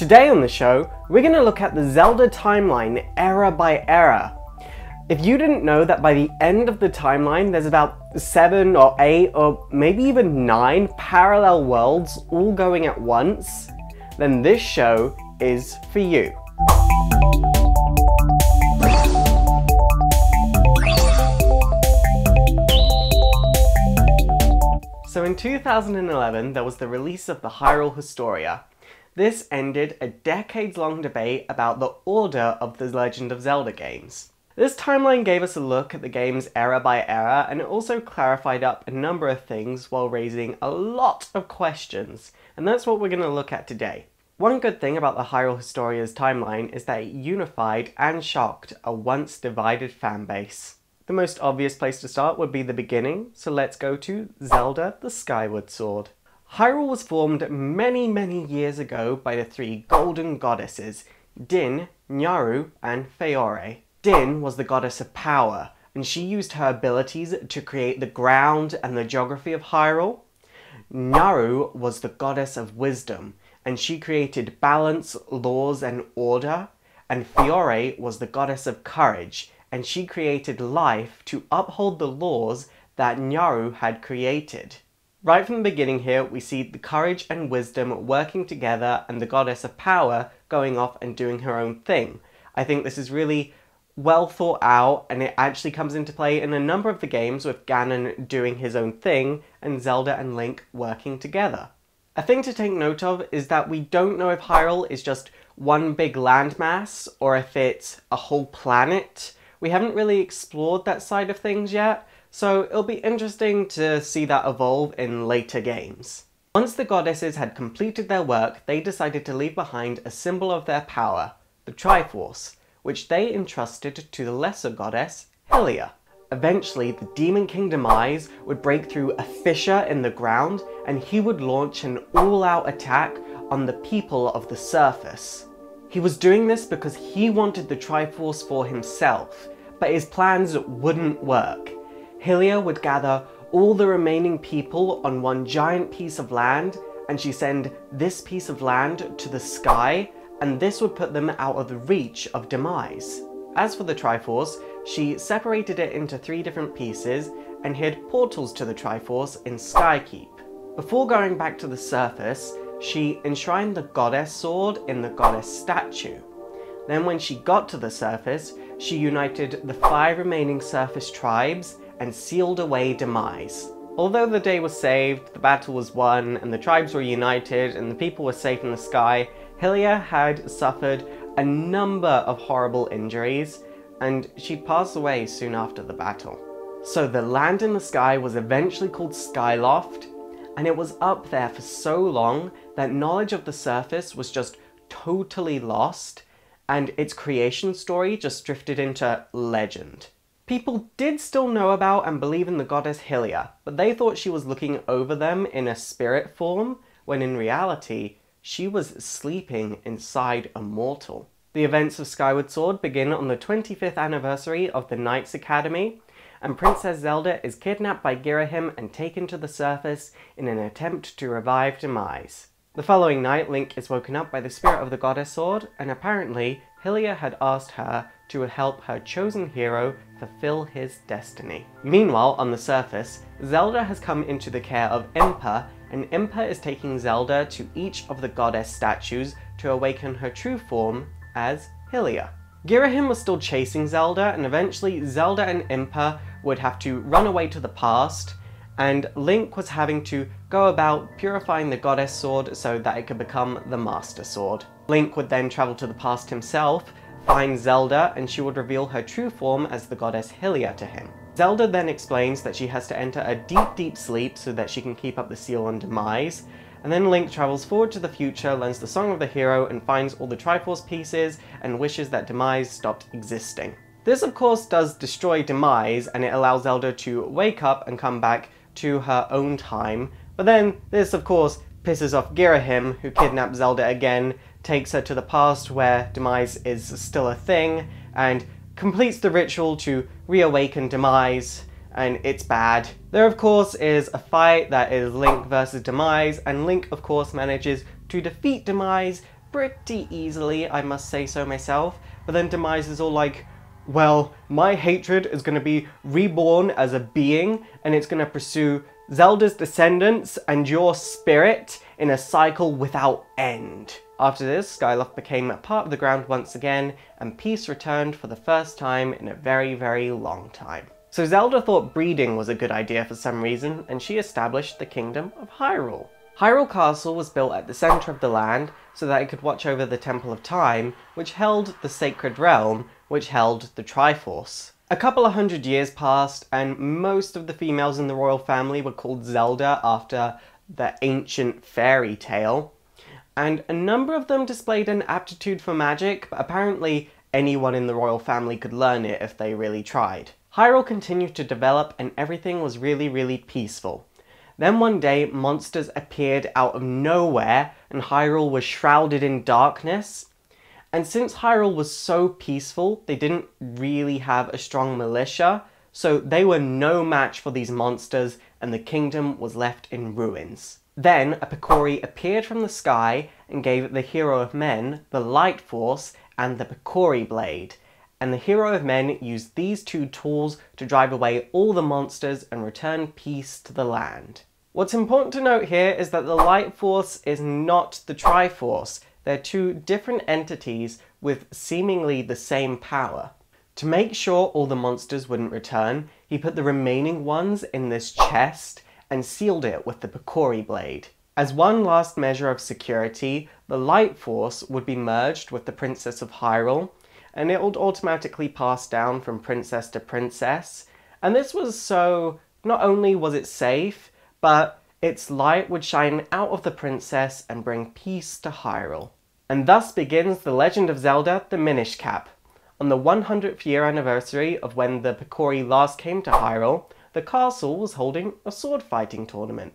Today on the show, we're going to look at the Zelda timeline era by era. If you didn't know that by the end of the timeline there's about 7 or 8 or maybe even 9 parallel worlds all going at once, then this show is for you. So in 2011 there was the release of the Hyrule Historia. This ended a decades-long debate about the order of the Legend of Zelda games. This timeline gave us a look at the games era by era, and it also clarified up a number of things while raising a lot of questions, and that's what we're going to look at today. One good thing about the Hyrule Historia's timeline is that it unified and shocked a once divided fanbase. The most obvious place to start would be the beginning, so let's go to Zelda the Skyward Sword. Hyrule was formed many years ago by the 3 golden goddesses, Din, Nyaru, and Faora. Din was the goddess of power, and she used her abilities to create the ground and the geography of Hyrule. Nyaru was the goddess of wisdom, and she created balance, laws, and order. And Faora was the goddess of courage, and she created life to uphold the laws that Nyaru had created. Right from the beginning here, we see the courage and wisdom working together and the goddess of power going off and doing her own thing. I think this is really well thought out, and it actually comes into play in a number of the games with Ganon doing his own thing and Zelda and Link working together. A thing to take note of is that we don't know if Hyrule is just one big landmass or if it's a whole planet. We haven't really explored that side of things yet, so it'll be interesting to see that evolve in later games. Once the goddesses had completed their work, they decided to leave behind a symbol of their power, the Triforce, which they entrusted to the lesser goddess, Hylia. Eventually, the Demon King Demise would break through a fissure in the ground, and he would launch an all-out attack on the people of the surface. He was doing this because he wanted the Triforce for himself, but his plans wouldn't work. Hylia would gather all the remaining people on one giant piece of land, and she'd send this piece of land to the sky, and this would put them out of the reach of Demise. As for the Triforce, she separated it into 3 different pieces and hid portals to the Triforce in Skykeep. Before going back to the surface, she enshrined the goddess sword in the goddess statue. Then when she got to the surface, she united the 5 remaining surface tribes and sealed away Demise. Although the day was saved, the battle was won, and the tribes were united, and the people were safe in the sky, Hylia had suffered a number of horrible injuries, and she passed away soon after the battle. So the land in the sky was eventually called Skyloft, and it was up there for so long that knowledge of the surface was just totally lost, and its creation story just drifted into legend. People did still know about and believe in the goddess Hylia, but they thought she was looking over them in a spirit form, when in reality, she was sleeping inside a mortal. The events of Skyward Sword begin on the 25th anniversary of the Knights Academy, and Princess Zelda is kidnapped by Girahim and taken to the surface in an attempt to revive Demise. The following night, Link is woken up by the spirit of the goddess sword, and apparently Hylia had asked her to help her chosen hero fulfill his destiny. Meanwhile, on the surface, Zelda has come into the care of Impa, and Impa is taking Zelda to each of the goddess statues to awaken her true form as Hylia. Girahim was still chasing Zelda, and eventually Zelda and Impa would have to run away to the past, and Link was having to go about purifying the goddess sword so that it could become the Master Sword. Link would then travel to the past himself, find Zelda, and she would reveal her true form as the goddess Hylia to him. Zelda then explains that she has to enter a deep sleep so that she can keep up the seal on Demise, and then Link travels forward to the future, learns the Song of the Hero, and finds all the Triforce pieces, and wishes that Demise stopped existing. This of course does destroy Demise, and it allows Zelda to wake up and come back to her own time, but then this of course pisses off Girahim, who kidnaps Zelda again, takes her to the past where Demise is still a thing, and completes the ritual to reawaken Demise, and it's bad. There of course is a fight that is Link versus Demise, and Link of course manages to defeat Demise pretty easily, I must say so myself, but then Demise is all like, well, my hatred is going to be reborn as a being, and it's going to pursue Zelda's descendants and your spirit in a cycle without end. After this, Skyloft became a part of the ground once again, and peace returned for the first time in a very, very long time. So Zelda thought breeding was a good idea for some reason, and she established the Kingdom of Hyrule. Hyrule Castle was built at the centre of the land so that it could watch over the Temple of Time, which held the Sacred Realm, which held the Triforce. A couple of hundred years passed, and most of the females in the royal family were called Zelda after the ancient fairy tale, and a number of them displayed an aptitude for magic, but apparently anyone in the royal family could learn it if they really tried. Hyrule continued to develop and everything was really, really peaceful. Then one day, monsters appeared out of nowhere and Hyrule was shrouded in darkness. And since Hyrule was so peaceful, they didn't really have a strong militia, so they were no match for these monsters and the kingdom was left in ruins. Then a Picori appeared from the sky and gave the Hero of Men the Light Force and the Picori Blade. And the Hero of Men used these two tools to drive away all the monsters and return peace to the land. What's important to note here is that the Light Force is not the Triforce. They're two different entities with seemingly the same power. To make sure all the monsters wouldn't return, he put the remaining ones in this chest and sealed it with the Picori Blade. As one last measure of security, the Light Force would be merged with the Princess of Hyrule, and it would automatically pass down from princess to princess. And this was so, not only was it safe, but its light would shine out of the princess and bring peace to Hyrule. And thus begins the legend of Zelda, the Minish Cap. On the 100th year anniversary of when the Picori last came to Hyrule, the castle was holding a sword fighting tournament.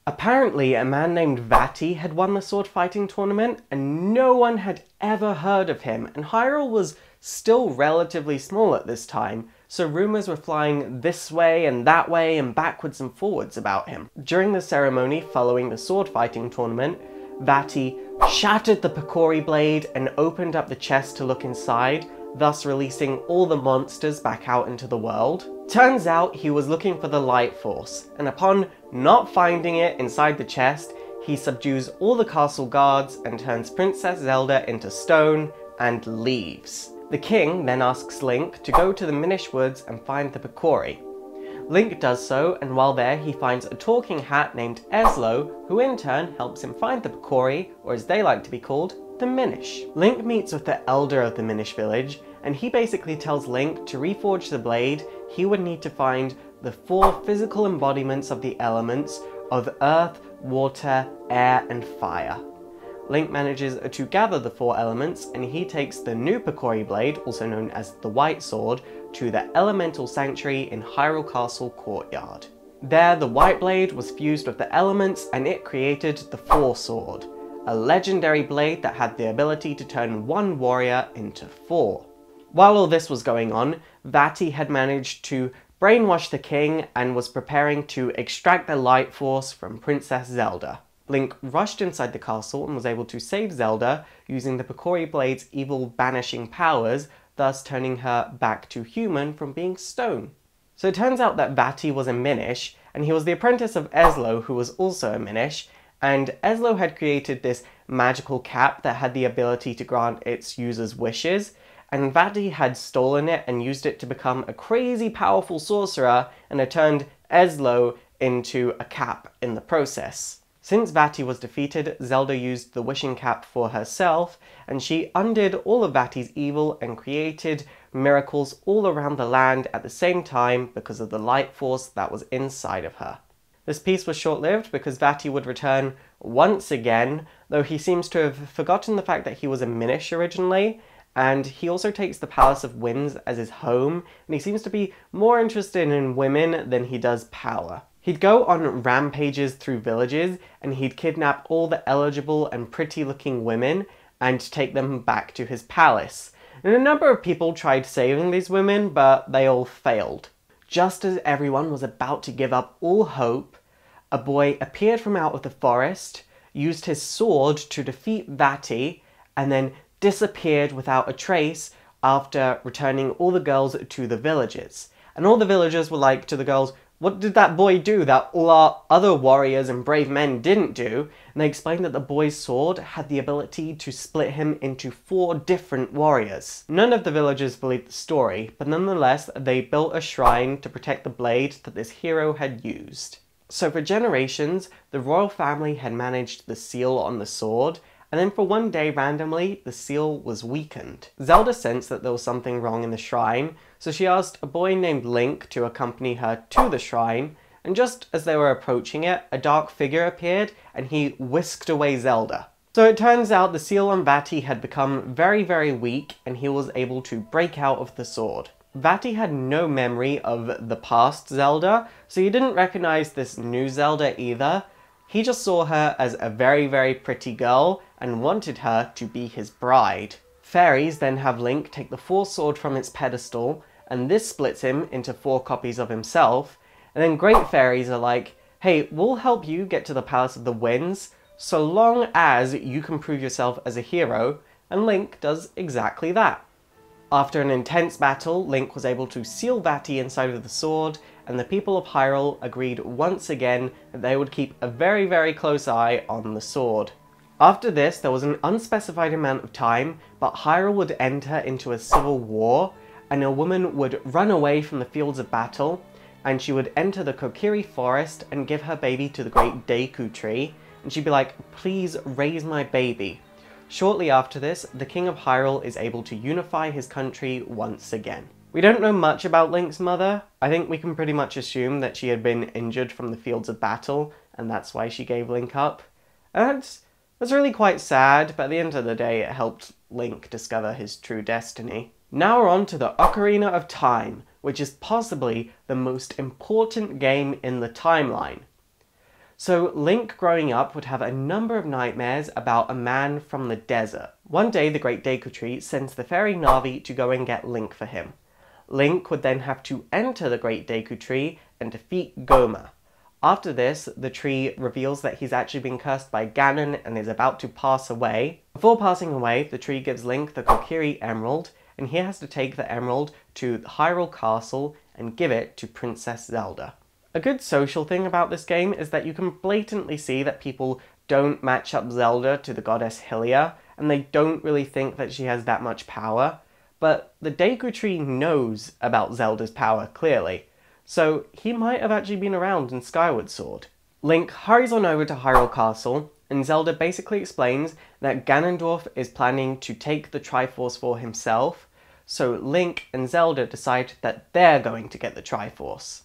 Apparently, a man named Vaati had won the sword fighting tournament, and no one had ever heard of him, and Hyrule was still relatively small at this time, so rumours were flying this way and that way and backwards and forwards about him. During the ceremony following the sword fighting tournament, Vaati shattered the Picori Blade and opened up the chest to look inside, thus releasing all the monsters back out into the world. Turns out he was looking for the Light Force, and upon not finding it inside the chest, he subdues all the castle guards and turns Princess Zelda into stone and leaves. The king then asks Link to go to the Minish Woods and find the Picori. Link does so, and while there he finds a talking hat named Ezlo, who in turn helps him find the Picori, or as they like to be called, the Minish. Link meets with the elder of the Minish village, and he basically tells Link to reforge the blade, he would need to find the 4 physical embodiments of the elements of earth, water, air, and fire. Link manages to gather the 4 elements, and he takes the new Picori Blade, also known as the White Sword, to the Elemental Sanctuary in Hyrule Castle Courtyard. There, the White Blade was fused with the elements, and it created the Four Sword, a legendary blade that had the ability to turn one warrior into 4. While all this was going on, Vaati had managed to brainwash the king and was preparing to extract the Light Force from Princess Zelda. Link rushed inside the castle and was able to save Zelda using the Picori Blade's evil banishing powers, thus turning her back to human from being stone. So it turns out that Vaati was a Minish, and he was the apprentice of Ezlo, who was also a Minish, and Ezlo had created this magical cap that had the ability to grant its users wishes, and Vaati had stolen it and used it to become a crazy powerful sorcerer and had turned Ezlo into a cap in the process. Since Vaati was defeated, Zelda used the wishing cap for herself, and she undid all of Vaati's evil and created miracles all around the land at the same time because of the light force that was inside of her. This peace was short-lived because Vaati would return once again, though he seems to have forgotten the fact that he was a Minish originally, and he also takes the Palace of Winds as his home, and he seems to be more interested in women than he does power. He'd go on rampages through villages, and he'd kidnap all the eligible and pretty-looking women and take them back to his palace. And a number of people tried saving these women, but they all failed. Just as everyone was about to give up all hope, a boy appeared from out of the forest, used his sword to defeat Vaati, and then disappeared without a trace after returning all the girls to the villages. And all the villagers were like to the girls, "What did that boy do that all our other warriors and brave men didn't do?" And they explained that the boy's sword had the ability to split him into 4 different warriors. None of the villagers believed the story, but nonetheless they built a shrine to protect the blade that this hero had used. So for generations, the royal family had managed the seal on the sword, and then for one day randomly, the seal was weakened. Zelda sensed that there was something wrong in the shrine, so she asked a boy named Link to accompany her to the shrine, and just as they were approaching it, a dark figure appeared and he whisked away Zelda. So it turns out the seal on Vaati had become very, very weak and he was able to break out of the sword. Vaati had no memory of the past Zelda, so he didn't recognize this new Zelda either. He just saw her as a very, very pretty girl and wanted her to be his bride. Fairies then have Link take the Force Sword from its pedestal, and this splits him into 4 copies of himself. And then Great Fairies are like, "Hey, we'll help you get to the Palace of the Winds, so long as you can prove yourself as a hero," and Link does exactly that. After an intense battle, Link was able to seal Vaati inside of the sword, and the people of Hyrule agreed once again that they would keep a very, very close eye on the sword. After this, there was an unspecified amount of time, but Hyrule would enter into a civil war, and a woman would run away from the fields of battle, and she would enter the Kokiri forest and give her baby to the great Deku tree, and she'd be like, "Please raise my baby." Shortly after this, the King of Hyrule is able to unify his country once again. We don't know much about Link's mother. I think we can pretty much assume that she had been injured from the fields of battle, and that's why she gave Link up. And that's really quite sad, but at the end of the day it helped Link discover his true destiny. Now we're on to the Ocarina of Time, which is possibly the most important game in the timeline. So Link growing up would have a number of nightmares about a man from the desert. One day the Great Deku Tree sends the fairy Navi to go and get Link for him. Link would then have to enter the Great Deku Tree and defeat Goma. After this, the tree reveals that he's actually been cursed by Ganon and is about to pass away. Before passing away, the tree gives Link the Kokiri Emerald, and he has to take the emerald to Hyrule Castle and give it to Princess Zelda. A good social thing about this game is that you can blatantly see that people don't match up Zelda to the goddess Hylia, and they don't really think that she has that much power. But the Deku Tree knows about Zelda's power, clearly, so he might have actually been around in Skyward Sword. Link hurries on over to Hyrule Castle, and Zelda basically explains that Ganondorf is planning to take the Triforce for himself, so Link and Zelda decide that they're going to get the Triforce.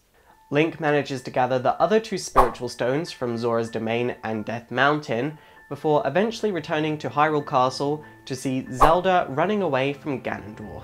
Link manages to gather the other 2 spiritual stones from Zora's Domain and Death Mountain, before eventually returning to Hyrule Castle to see Zelda running away from Ganondorf.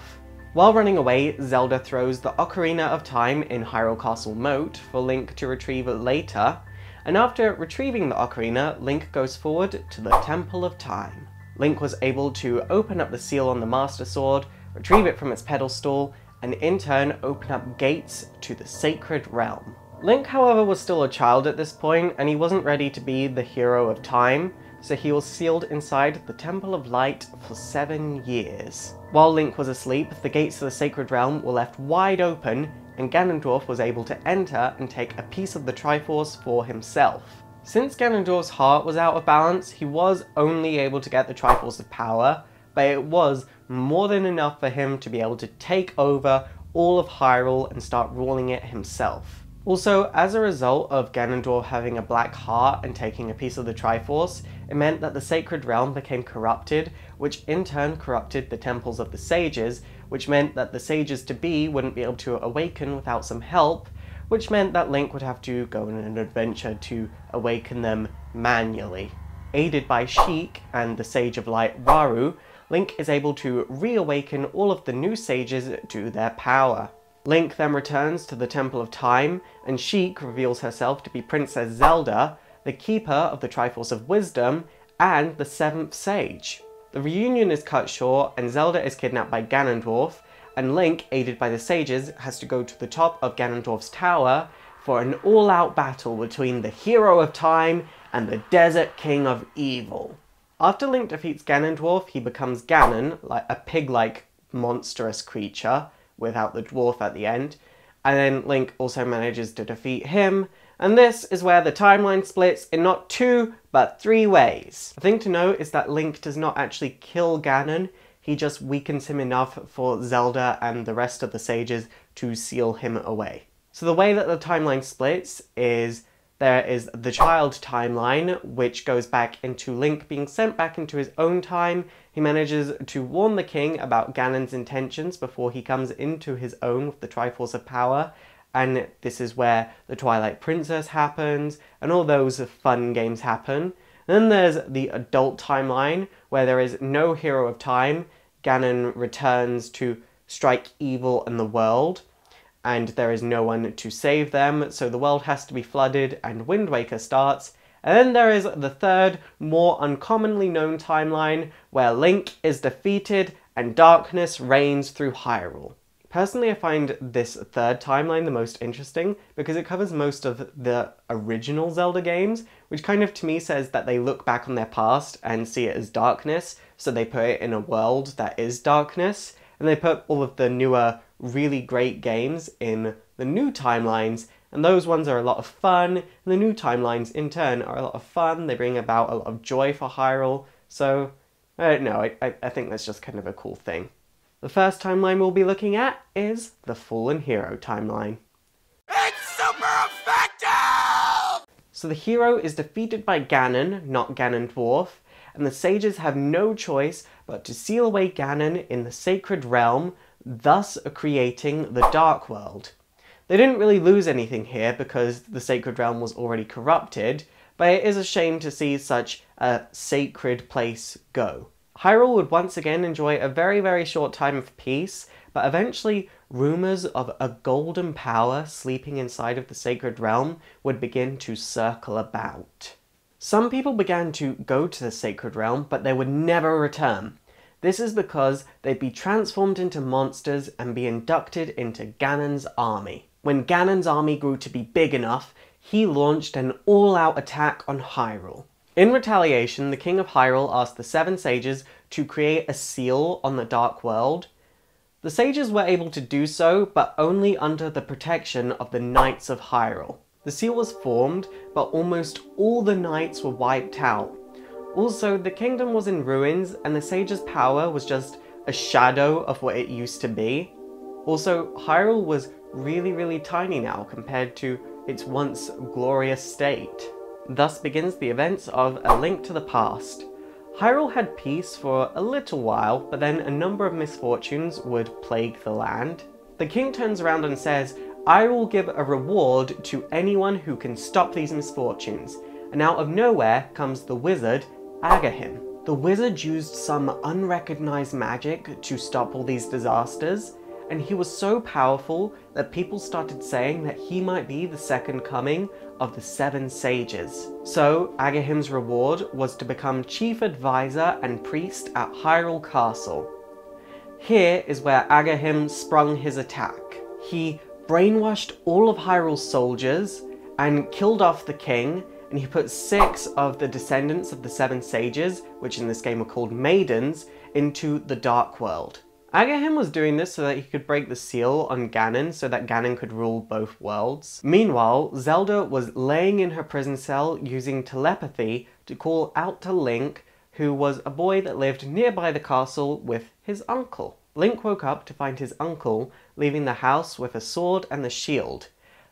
While running away, Zelda throws the Ocarina of Time in Hyrule Castle Moat for Link to retrieve later, and after retrieving the Ocarina, Link goes forward to the Temple of Time. Link was able to open up the seal on the Master Sword, retrieve it from its pedestal, and in turn open up gates to the Sacred Realm. Link, however, was still a child at this point, and he wasn't ready to be the hero of time, so he was sealed inside the Temple of Light for 7 years. While Link was asleep, the gates to the Sacred Realm were left wide open, and Ganondorf was able to enter and take a piece of the Triforce for himself. Since Ganondorf's heart was out of balance, he was only able to get the Triforce of Power, but it was more than enough for him to be able to take over all of Hyrule and start ruling it himself. Also, as a result of Ganondorf having a black heart and taking a piece of the Triforce, it meant that the Sacred Realm became corrupted, which in turn corrupted the temples of the sages, which meant that the sages-to-be wouldn't be able to awaken without some help, which meant that Link would have to go on an adventure to awaken them manually. Aided by Sheik and the Sage of Light Waru, Link is able to reawaken all of the new sages to their power. Link then returns to the Temple of Time, and Sheik reveals herself to be Princess Zelda, the keeper of the Triforce of Wisdom, and the 7th Sage. The reunion is cut short, and Zelda is kidnapped by Ganondorf, and Link, aided by the sages, has to go to the top of Ganondorf's tower for an all-out battle between the hero of time and the Desert King of Evil. After Link defeats Ganondorf, he becomes Ganon, like a pig-like monstrous creature, without the dwarf at the end, and then Link also manages to defeat him, and this is where the timeline splits in not 2, but 3 ways. The thing to note is that Link does not actually kill Ganon, he just weakens him enough for Zelda and the rest of the sages to seal him away. So the way that the timeline splits is there is the child timeline, which goes back into Link being sent back into his own time. He manages to warn the king about Ganon's intentions before he comes into his own with the Triforce of Power, and this is where the Twilight Princess happens, and all those fun games happen. Then there's the adult timeline, where there is no Hero of Time. Ganon returns to strike evil in the world, and there is no one to save them, so the world has to be flooded, and Wind Waker starts. And then there is the third, more uncommonly known timeline, where Link is defeated and darkness reigns through Hyrule. Personally, I find this third timeline the most interesting, because it covers most of the original Zelda games, which kind of to me says that they look back on their past and see it as darkness, so they put it in a world that is darkness, and they put all of the newer, really great games in the new timelines, and those ones are a lot of fun, and the new timelines in turn are a lot of fun. They bring about a lot of joy for Hyrule, so I don't know, I think that's just kind of a cool thing. The first timeline we'll be looking at is the Fallen Hero timeline. ItsSuperEffective! So the hero is defeated by Ganon, not Ganondorf, and the sages have no choice but to seal away Ganon in the Sacred Realm, thus creating the Dark World. They didn't really lose anything here because the Sacred Realm was already corrupted, but it is a shame to see such a sacred place go. Hyrule would once again enjoy a very, very short time of peace, but eventually rumours of a golden power sleeping inside of the Sacred Realm would begin to circle about. Some people began to go to the Sacred Realm, but they would never return. This is because they'd be transformed into monsters and be inducted into Ganon's army. When Ganon's army grew to be big enough, he launched an all-out attack on Hyrule. In retaliation, the King of Hyrule asked the 7 sages to create a seal on the Dark World. The sages were able to do so, but only under the protection of the Knights of Hyrule. The seal was formed, but almost all the knights were wiped out. Also, the kingdom was in ruins, and the sages' power was just a shadow of what it used to be. Also, Hyrule was really, really tiny now compared to its once glorious state. Thus begins the events of A Link to the Past. Hyrule had peace for a little while, but then a number of misfortunes would plague the land. The king turns around and says, "I will give a reward to anyone who can stop these misfortunes." And out of nowhere comes the wizard, Agahim. The wizard used some unrecognized magic to stop all these disasters, and he was so powerful that people started saying that he might be the second coming of the 7 sages. So Agahim's reward was to become chief advisor and priest at Hyrule Castle. Here is where Agahim sprung his attack. He brainwashed all of Hyrule's soldiers and killed off the king, and he put 6 of the descendants of the 7 sages, which in this game were called maidens, into the Dark World. Agahim was doing this so that he could break the seal on Ganon so that Ganon could rule both worlds. Meanwhile, Zelda was laying in her prison cell using telepathy to call out to Link, who was a boy that lived nearby the castle with his uncle. Link woke up to find his uncle leaving the house with a sword and the shield.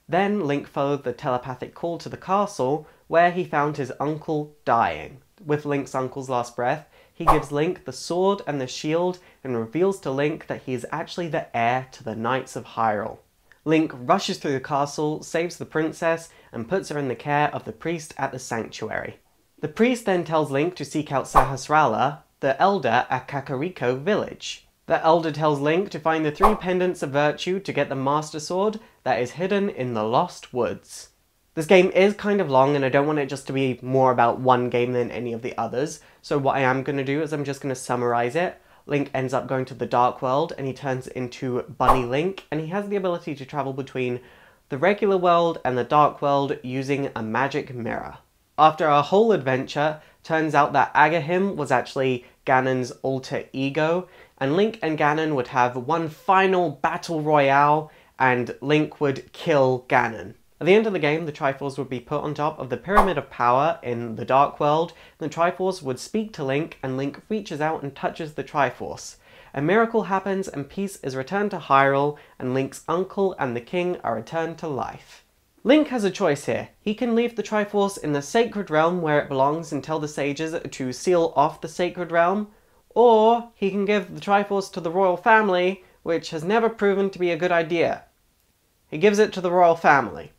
Then Link followed the telepathic call to the castle, where he found his uncle dying. With Link's uncle's last breath, he gives Link the sword and the shield and reveals to Link that he is actually the heir to the Knights of Hyrule. Link rushes through the castle, saves the princess, and puts her in the care of the priest at the sanctuary. The priest then tells Link to seek out Sahasrara, the elder at Kakariko village. The elder tells Link to find the 3 pendants of virtue to get the Master Sword that is hidden in the Lost Woods. This game is kind of long, and I don't want it just to be more about one game than any of the others, so what I am going to do is I'm just going to summarize it. Link ends up going to the Dark World, and he turns into Bunny Link, and he has the ability to travel between the regular world and the Dark World using a magic mirror. After our whole adventure, turns out that Agahnim was actually Ganon's alter ego, and Link and Ganon would have one final battle royale, and Link would kill Ganon. At the end of the game, the Triforce would be put on top of the Pyramid of Power in the Dark World. The Triforce would speak to Link, and Link reaches out and touches the Triforce. A miracle happens and peace is returned to Hyrule, and Link's uncle and the king are returned to life. Link has a choice here. He can leave the Triforce in the Sacred Realm where it belongs and tell the sages to seal off the Sacred Realm, or he can give the Triforce to the royal family, which has never proven to be a good idea. He gives it to the royal family.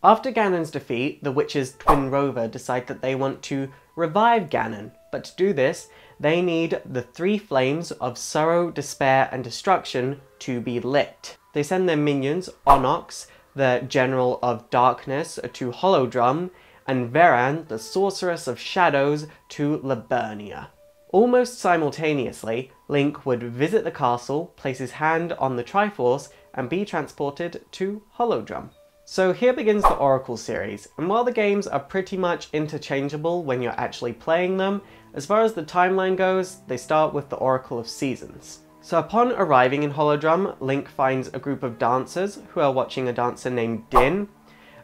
After Ganon's defeat, the witches Twin Rover decide that they want to revive Ganon, but to do this, they need the 3 flames of sorrow, despair, and destruction to be lit. They send their minions, Onox, the General of Darkness, to Holodrum, and Veran, the Sorceress of Shadows, to Liburnia. Almost simultaneously, Link would visit the castle, place his hand on the Triforce, and be transported to Holodrum. So here begins the Oracle series, and while the games are pretty much interchangeable when you're actually playing them, as far as the timeline goes, they start with the Oracle of Seasons. So upon arriving in Holodrum, Link finds a group of dancers who are watching a dancer named Din,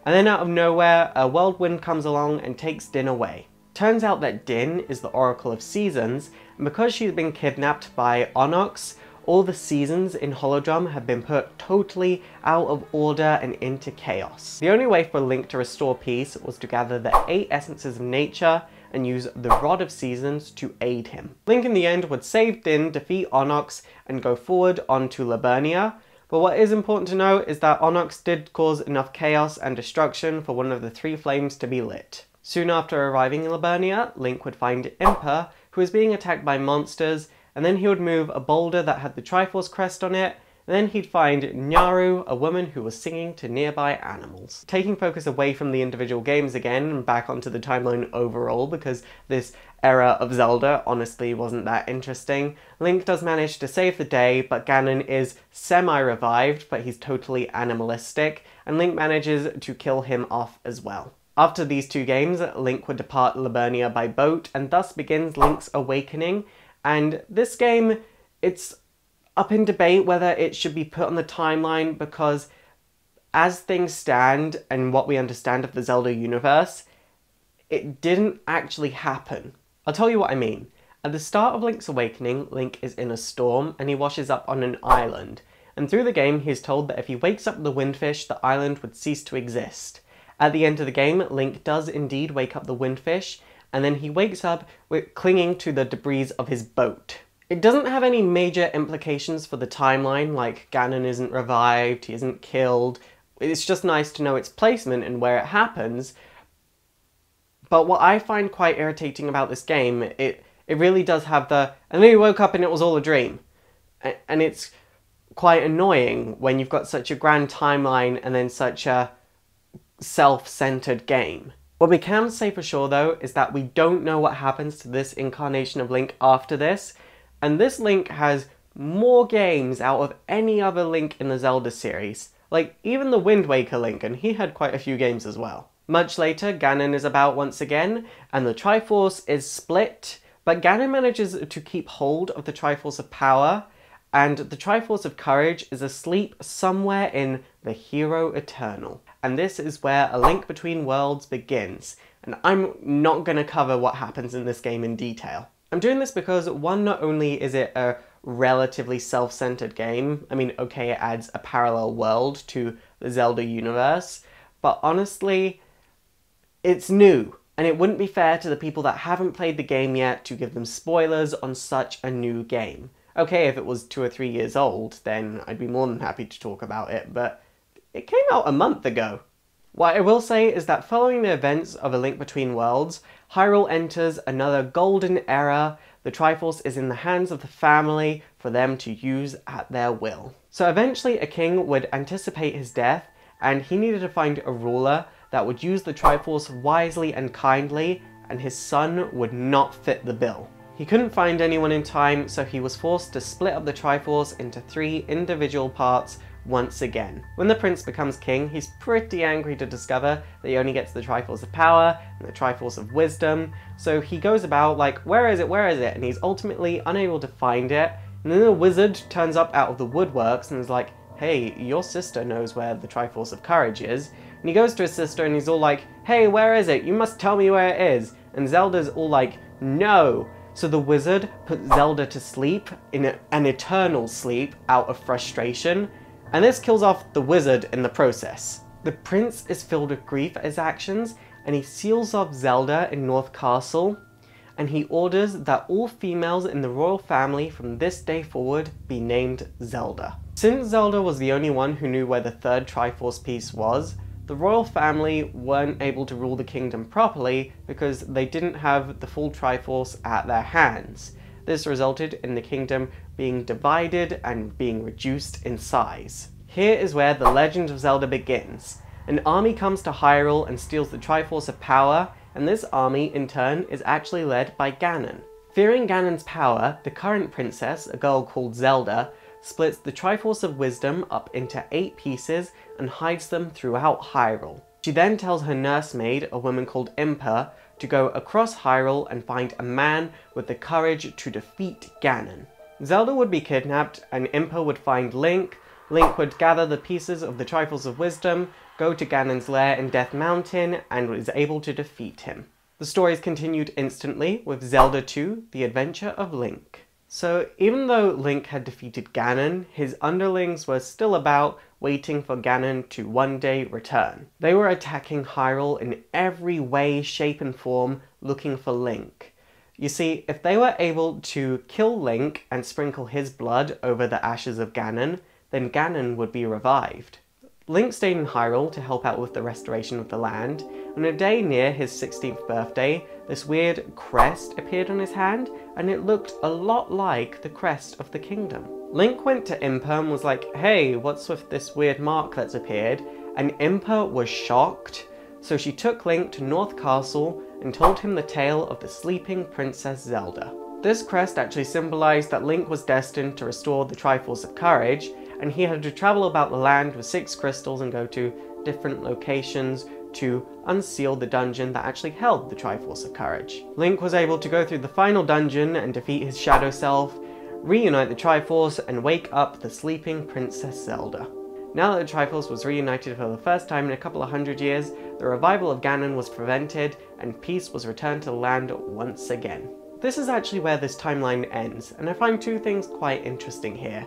and then out of nowhere, a whirlwind comes along and takes Din away. Turns out that Din is the Oracle of Seasons, and because she's been kidnapped by Onox, all the seasons in Holodrum have been put totally out of order and into chaos. The only way for Link to restore peace was to gather the 8 essences of nature and use the Rod of Seasons to aid him. Link in the end would save Din, defeat Onox, and go forward onto Liburnia, but what is important to note is that Onox did cause enough chaos and destruction for one of the 3 flames to be lit. Soon after arriving in Liburnia, Link would find Impa, who was being attacked by monsters, and then he would move a boulder that had the Triforce crest on it, and then he'd find Nyaru, a woman who was singing to nearby animals. Taking focus away from the individual games again and back onto the timeline overall, because this era of Zelda honestly wasn't that interesting, Link does manage to save the day, but Ganon is semi-revived, but he's totally animalistic, and Link manages to kill him off as well. After these 2 games, Link would depart Liburnia by boat, and thus begins Link's awakening. And this game, it's up in debate whether it should be put on the timeline, because as things stand and what we understand of the Zelda universe, it didn't actually happen. I'll tell you what I mean. At the start of Link's awakening, Link is in a storm and he washes up on an island. And through the game, he is told that if he wakes up the Windfish, the island would cease to exist. At the end of the game, Link does indeed wake up the Windfish, and then he wakes up with clinging to the debris of his boat. It doesn't have any major implications for the timeline, like Ganon isn't revived, he isn't killed. It's just nice to know its placement and where it happens. But what I find quite irritating about this game, it really does have the, and then he woke up and it was all a dream. And it's quite annoying when you've got such a grand timeline and then such a self-centered game. What we can say for sure though is that we don't know what happens to this incarnation of Link after this, and this Link has more games out of any other Link in the Zelda series. Like, even the Wind Waker Link, and he had quite a few games as well. Much later, Ganon is about once again, and the Triforce is split, but Ganon manages to keep hold of the Triforce of Power, and the Triforce of Courage is asleep somewhere in the Hero Eternal. And this is where A Link Between Worlds begins, and I'm not going to cover what happens in this game in detail. I'm doing this because, one, not only is it a relatively self-centered game, I mean, okay, it adds a parallel world to the Zelda universe, but honestly, it's new, and it wouldn't be fair to the people that haven't played the game yet to give them spoilers on such a new game. Okay, if it was 2 or 3 years old, then I'd be more than happy to talk about it, but it came out a month ago. What I will say is that following the events of A Link Between Worlds, Hyrule enters another golden era. The Triforce is in the hands of the family for them to use at their will. So eventually a king would anticipate his death, and he needed to find a ruler that would use the Triforce wisely and kindly, and his son would not fit the bill. He couldn't find anyone in time, so he was forced to split up the Triforce into 3 individual parts, once again. When the prince becomes king, he's pretty angry to discover that he only gets the Triforce of Power and the Triforce of Wisdom, so he goes about like, where is it, and he's ultimately unable to find it, and then the wizard turns up out of the woodworks and is like, hey, your sister knows where the Triforce of Courage is, and he goes to his sister and he's all like, hey, where is it? You must tell me where it is, and Zelda's all like, no. So the wizard put Zelda to sleep in an eternal sleep out of frustration, and this kills off the wizard in the process. The prince is filled with grief at his actions, and he seals off Zelda in North Castle, and he orders that all females in the royal family from this day forward be named Zelda. Since Zelda was the only one who knew where the third Triforce piece was, the royal family weren't able to rule the kingdom properly because they didn't have the full Triforce at their hands. This resulted in the kingdom being divided and being reduced in size. Here is where the Legend of Zelda begins. An army comes to Hyrule and steals the Triforce of Power, and this army in turn is actually led by Ganon. Fearing Ganon's power, the current princess, a girl called Zelda, splits the Triforce of Wisdom up into 8 pieces and hides them throughout Hyrule. She then tells her nursemaid, a woman called Impa, to go across Hyrule and find a man with the courage to defeat Ganon. Zelda would be kidnapped and Impa would find Link. Link would gather the pieces of the Triforce of Wisdom, go to Ganon's lair in Death Mountain, and was able to defeat him. The stories continued instantly with Zelda 2: The Adventure of Link. So even though Link had defeated Ganon, his underlings were still about, waiting for Ganon to one day return. They were attacking Hyrule in every way, shape and form, looking for Link. You see, if they were able to kill Link and sprinkle his blood over the ashes of Ganon, then Ganon would be revived. Link stayed in Hyrule to help out with the restoration of the land, and a day near his 16th birthday, this weird crest appeared on his hand, and it looked a lot like the crest of the kingdom. Link went to Impa and was like, hey, what's with this weird mark that's appeared? And Impa was shocked, so she took Link to North Castle and told him the tale of the sleeping Princess Zelda. This crest actually symbolized that Link was destined to restore the Triforce of Courage, and he had to travel about the land with 6 crystals and go to different locations to unseal the dungeon that actually held the Triforce of Courage. Link was able to go through the final dungeon and defeat his shadow self, reunite the Triforce, and wake up the sleeping Princess Zelda. Now that the Triforce was reunited for the first time in a couple of 100 years, the revival of Ganon was prevented, and peace was returned to the land once again. This is actually where this timeline ends, and I find 2 things quite interesting here.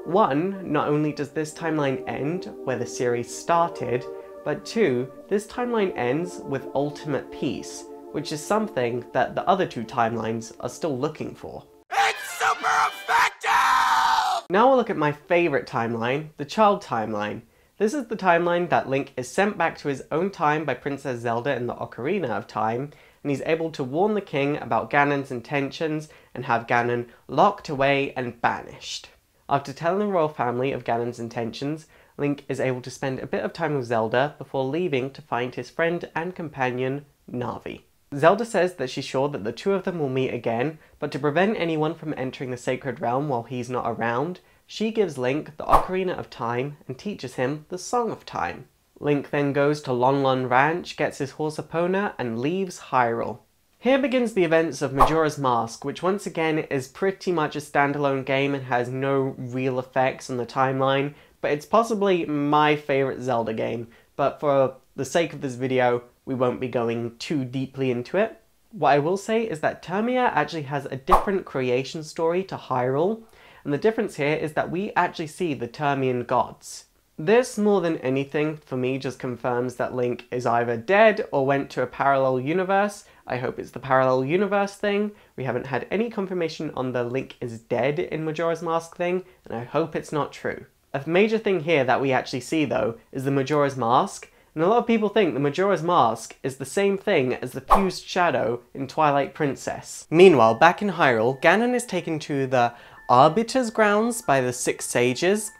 One, not only does this timeline end where the series started, but 2, this timeline ends with ultimate peace, which is something that the other 2 timelines are still looking for. It's super effective! Now we'll look at my favourite timeline, the child timeline. This is the timeline that Link is sent back to his own time by Princess Zelda in the Ocarina of Time, and he's able to warn the king about Ganon's intentions and have Ganon locked away and banished. After telling the royal family of Ganon's intentions, Link is able to spend a bit of time with Zelda before leaving to find his friend and companion, Navi. Zelda says that she's sure that the 2 of them will meet again, but to prevent anyone from entering the Sacred Realm while he's not around, she gives Link the Ocarina of Time and teaches him the Song of Time. Link then goes to Lon Lon Ranch, gets his horse Epona, and leaves Hyrule. Here begins the events of Majora's Mask, which once again is pretty much a standalone game and has no real effects on the timeline, but it's possibly my favourite Zelda game, but for the sake of this video, we won't be going too deeply into it. What I will say is that Termia actually has a different creation story to Hyrule, and the difference here is that we actually see the Termian gods. This, more than anything, for me just confirms that Link is either dead or went to a parallel universe. I hope it's the parallel universe thing. We haven't had any confirmation on the Link is dead in Majora's Mask thing, and I hope it's not true. A major thing here that we actually see though is the Majora's Mask, and a lot of people think the Majora's Mask is the same thing as the fused shadow in Twilight Princess. Meanwhile, back in Hyrule, Ganon is taken to the Arbiter's grounds by the 6 sages.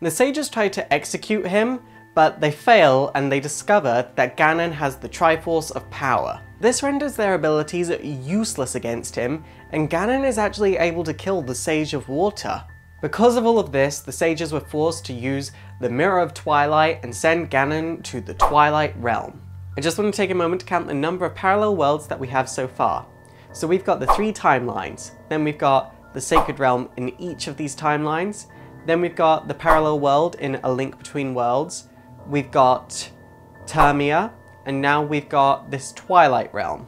The sages try to execute him, but they fail and they discover that Ganon has the Triforce of Power. This renders their abilities useless against him, and Ganon is actually able to kill the Sage of Water. Because of all of this, the sages were forced to use the Mirror of Twilight and send Ganon to the Twilight Realm. I just want to take a moment to count the number of parallel worlds that we have so far. So we've got the 3 timelines, then we've got the Sacred Realm in each of these timelines, then we've got the parallel world in A Link Between Worlds, we've got Termia, and now we've got this Twilight Realm.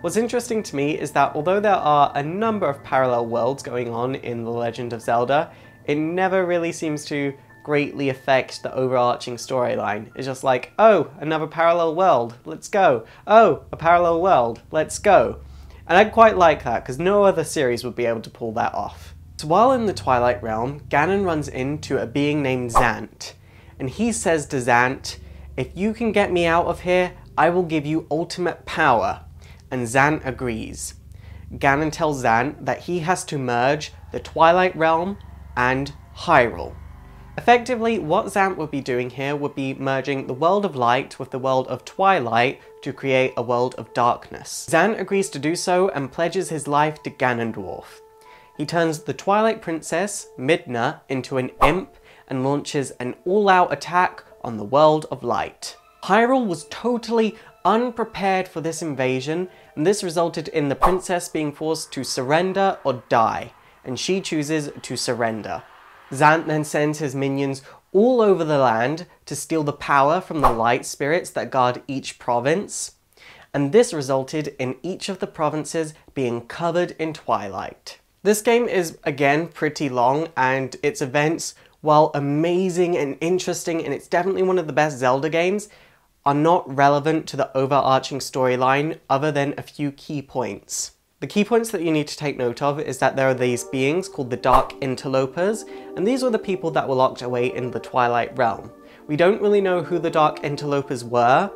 What's interesting to me is that although there are a number of parallel worlds going on in The Legend of Zelda, it never really seems to greatly affect the overarching storyline. It's just like, oh, another parallel world, let's go. Oh, a parallel world, let's go. And I quite like that, because no other series would be able to pull that off. So while in the Twilight Realm, Ganon runs into a being named Zant, and he says to Zant, "If you can get me out of here, I will give you ultimate power." And Zant agrees. Ganon tells Zant that he has to merge the Twilight Realm and Hyrule. Effectively, what Zant would be doing here would be merging the world of light with the world of twilight to create a world of darkness. Zant agrees to do so and pledges his life to Ganondorf. He turns the Twilight Princess, Midna, into an imp and launches an all-out attack on the world of light. Hyrule was totally unprepared for this invasion, and this resulted in the princess being forced to surrender or die, and she chooses to surrender. Zant then sends his minions all over the land to steal the power from the light spirits that guard each province, and this resulted in each of the provinces being covered in twilight. This game is again pretty long, and its events, while amazing and interesting, and it's definitely one of the best Zelda games, are not relevant to the overarching storyline other than a few key points. The key points that you need to take note of is that there are these beings called the Dark Interlopers, and these were the people that were locked away in the Twilight Realm. We don't really know who the Dark Interlopers were.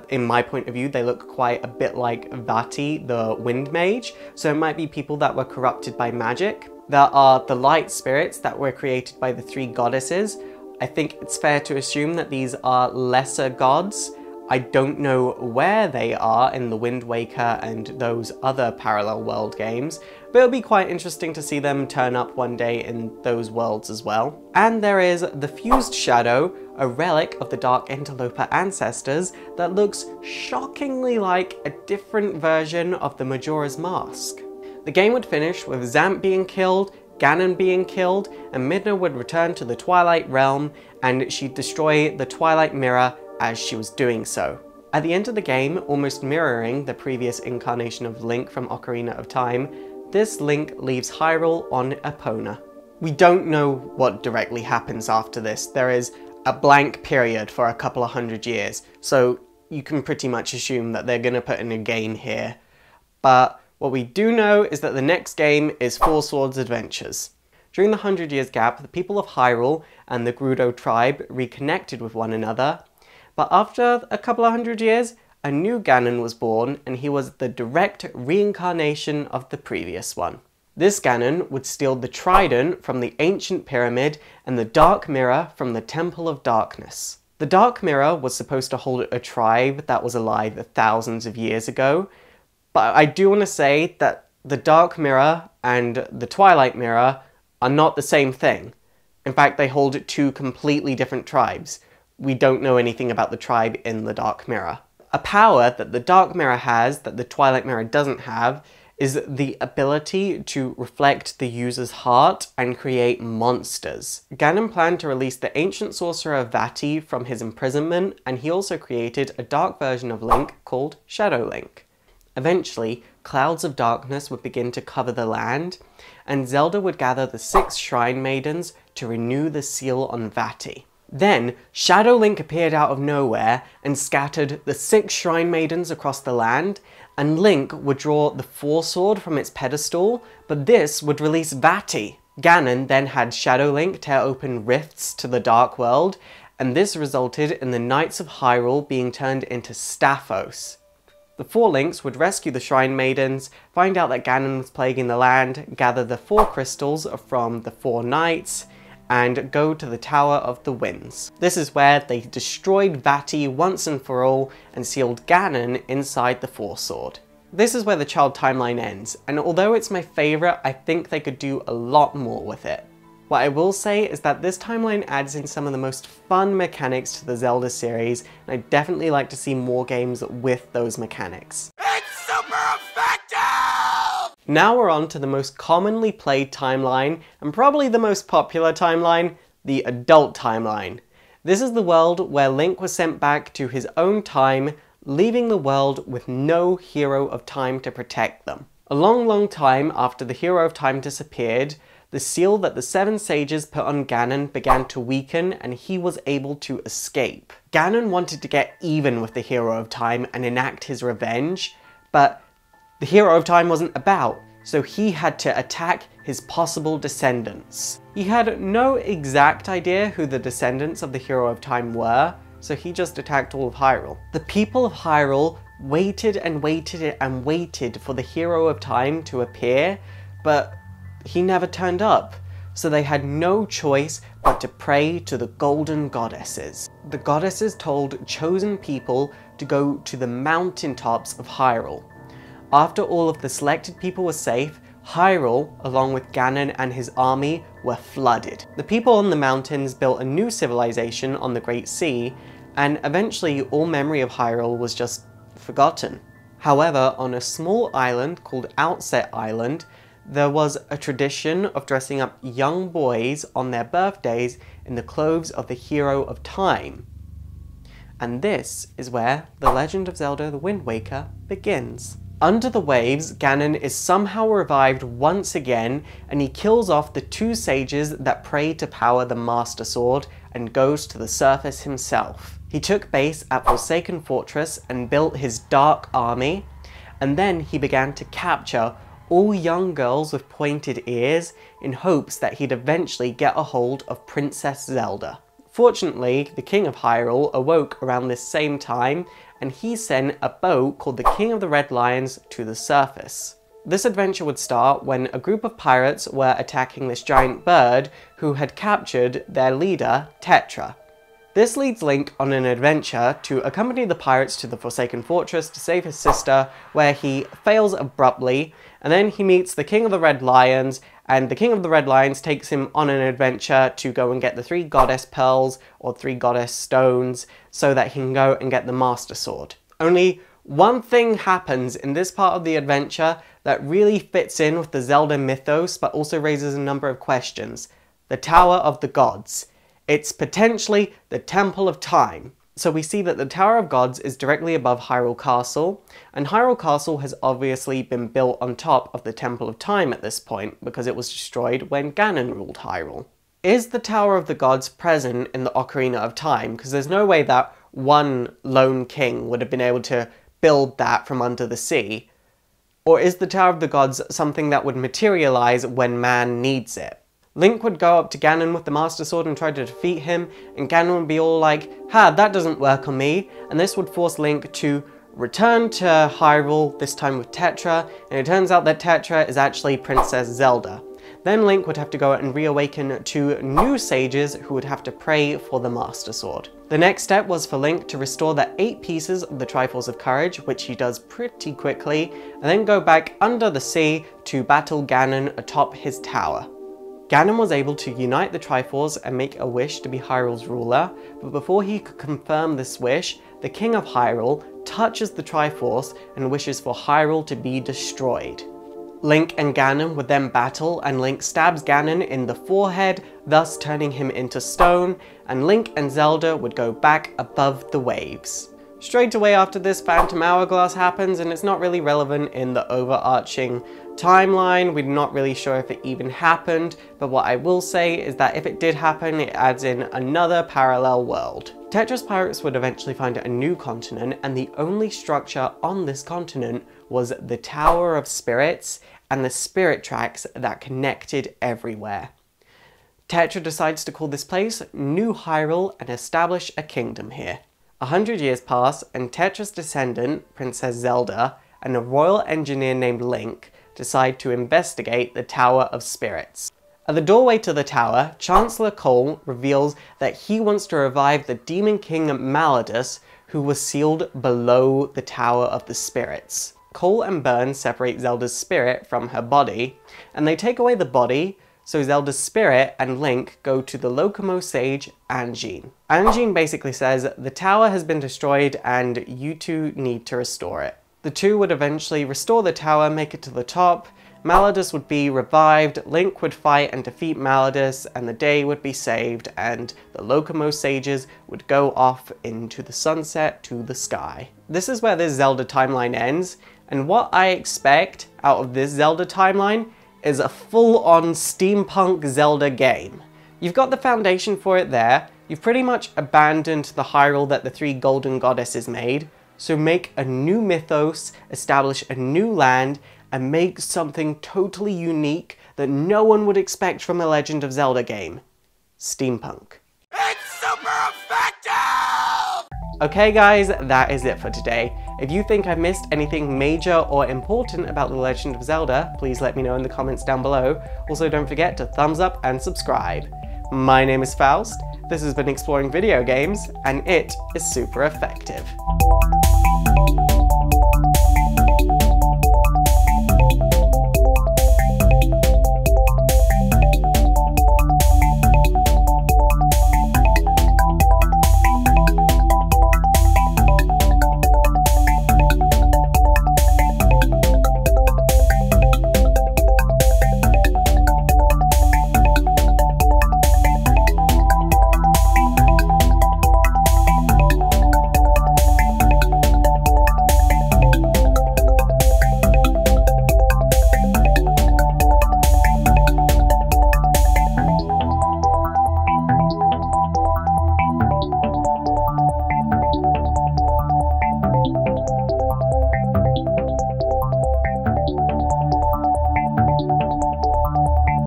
In my point of view, they look quite a bit like Vati, the Wind Mage, so it might be people that were corrupted by magic. There are the Light Spirits that were created by the 3 goddesses. I think it's fair to assume that these are lesser gods. I don't know where they are in the Wind Waker and those other parallel world games, but it'll be quite interesting to see them turn up one day in those worlds as well. And there is the Fused Shadow, a relic of the Dark Interloper ancestors that looks shockingly like a different version of the Majora's Mask. The game would finish with Zant being killed, Ganon being killed, and Midna would return to the Twilight Realm, and she'd destroy the Twilight Mirror as she was doing so. At the end of the game, almost mirroring the previous incarnation of Link from Ocarina of Time, this Link leaves Hyrule on Epona. We don't know what directly happens after this. There is a blank period for a couple of hundred years, so you can pretty much assume that they're gonna put in a game here. But what we do know is that the next game is Four Swords Adventures. During the 100 Years gap, the people of Hyrule and the Gerudo tribe reconnected with one another, but after a couple of hundred years, a new Ganon was born, and he was the direct reincarnation of the previous one. This Ganon would steal the trident from the ancient pyramid and the Dark Mirror from the Temple of Darkness. The Dark Mirror was supposed to hold a tribe that was alive thousands of years ago, but I do want to say that the Dark Mirror and the Twilight Mirror are not the same thing. In fact, they hold 2 completely different tribes. We don't know anything about the tribe in the Dark Mirror. A power that the Dark Mirror has that the Twilight Mirror doesn't have is the ability to reflect the user's heart and create monsters. Ganon planned to release the ancient sorcerer Vati from his imprisonment, and he also created a dark version of Link called Shadow Link. Eventually, clouds of darkness would begin to cover the land, and Zelda would gather the 6 Shrine Maidens to renew the seal on Vati. Then, Shadow Link appeared out of nowhere and scattered the 6 Shrine Maidens across the land, and Link would draw the Four Sword from its pedestal, but this would release Vati. Ganon then had Shadow Link tear open rifts to the Dark World, and this resulted in the Knights of Hyrule being turned into Staphos. The 4 Links would rescue the Shrine Maidens, find out that Ganon was plaguing the land, gather the 4 crystals from the 4 Knights, and go to the Tower of the Winds. This is where they destroyed Vati once and for all and sealed Ganon inside the Four Sword. This is where the child timeline ends, and although it's my favourite, I think they could do a lot more with it. What I will say is that this timeline adds in some of the most fun mechanics to the Zelda series, and I'd definitely like to see more games with those mechanics. It's super effective! Now we're on to the most commonly played timeline, and probably the most popular timeline, the adult timeline. This is the world where Link was sent back to his own time, leaving the world with no Hero of Time to protect them. A long time after the Hero of Time disappeared, the seal that the 7 sages put on Ganon began to weaken and he was able to escape. Ganon wanted to get even with the Hero of Time and enact his revenge, but the Hero of Time wasn't about, so he had to attack his possible descendants. He had no exact idea who the descendants of the Hero of Time were, so he just attacked all of Hyrule. The people of Hyrule waited and waited and waited for the Hero of Time to appear, but he never turned up, so they had no choice but to pray to the golden goddesses. The goddesses told chosen people to go to the mountaintops of Hyrule. After all of the selected people were safe, Hyrule, along with Ganon and his army, were flooded. The people on the mountains built a new civilization on the Great Sea, and eventually all memory of Hyrule was just forgotten. However, on a small island called Outset Island, there was a tradition of dressing up young boys on their birthdays in the clothes of the Hero of Time. And this is where The Legend of Zelda: The Wind Waker begins. Under the waves, Ganon is somehow revived once again, and he kills off the 2 sages that pray to power the Master Sword and goes to the surface himself. He took base at Forsaken Fortress and built his Dark Army, and then he began to capture all young girls with pointed ears in hopes that he'd eventually get a hold of Princess Zelda. Fortunately, the King of Hyrule awoke around this same time, and he sent a boat called the King of the Red Lions to the surface. This adventure would start when a group of pirates were attacking this giant bird who had captured their leader, Tetra. This leads Link on an adventure to accompany the pirates to the Forsaken Fortress to save his sister, where he fails abruptly, and then he meets the King of the Red Lions, and the King of the Red Lions takes him on an adventure to go and get the 3 Goddess Pearls, or 3 Goddess Stones, so that he can go and get the Master Sword. Only one thing happens in this part of the adventure that really fits in with the Zelda mythos, but also raises a number of questions. The Tower of the Gods. It's potentially the Temple of Time. So we see that the Tower of Gods is directly above Hyrule Castle, and Hyrule Castle has obviously been built on top of the Temple of Time at this point, because it was destroyed when Ganon ruled Hyrule. Is the Tower of the Gods present in the Ocarina of Time? Because there's no way that one lone king would have been able to build that from under the sea. Or is the Tower of the Gods something that would materialize when man needs it? Link would go up to Ganon with the Master Sword and try to defeat him, and Ganon would be all like, "Ha, that doesn't work on me," and this would force Link to return to Hyrule, this time with Tetra, and it turns out that Tetra is actually Princess Zelda. Then Link would have to go and reawaken 2 new sages who would have to pray for the Master Sword. The next step was for Link to restore the 8 pieces of the Triforce of Courage, which he does pretty quickly, and then go back under the sea to battle Ganon atop his tower. Ganon was able to unite the Triforce and make a wish to be Hyrule's ruler, but before he could confirm this wish, the King of Hyrule touches the Triforce and wishes for Hyrule to be destroyed. Link and Ganon would then battle, and Link stabs Ganon in the forehead, thus turning him into stone, and Link and Zelda would go back above the waves. Straight away after this, Phantom Hourglass happens, and it's not really relevant in the overarching timeline. We're not really sure if it even happened, but what I will say is that if it did happen, it adds in another parallel world. Tetra's pirates would eventually find a new continent, and the only structure on this continent was the Tower of Spirits and the spirit tracks that connected everywhere. Tetra decides to call this place New Hyrule and establish a kingdom here. 100 years pass, and Tetra's descendant, Princess Zelda, and a royal engineer named Link decide to investigate the Tower of Spirits. At the doorway to the tower, Chancellor Cole reveals that he wants to revive the Demon King Malladus, who was sealed below the Tower of the Spirits. Cole and Byrne separate Zelda's spirit from her body, and they take away the body So Zelda's spirit and Link go to the Locomo sage Anjean. Anjean basically says the tower has been destroyed and you two need to restore it. The two would eventually restore the tower, make it to the top, Malladus would be revived, Link would fight and defeat Malladus, and the day would be saved, and the Locomo sages would go off into the sunset to the sky. This is where this Zelda timeline ends, and what I expect out of this Zelda timeline is a full-on steampunk Zelda game. You've got the foundation for it there, you've pretty much abandoned the Hyrule that the three golden goddesses made, so make a new mythos, establish a new land, and make something totally unique that no one would expect from a Legend of Zelda game. Steampunk. It's super effective! Okay guys, that is it for today. If you think I've missed anything major or important about The Legend of Zelda, please let me know in the comments down below. Also don't forget to thumbs up and subscribe. My name is Faust, this has been Exploring Video Games, and it is super effective.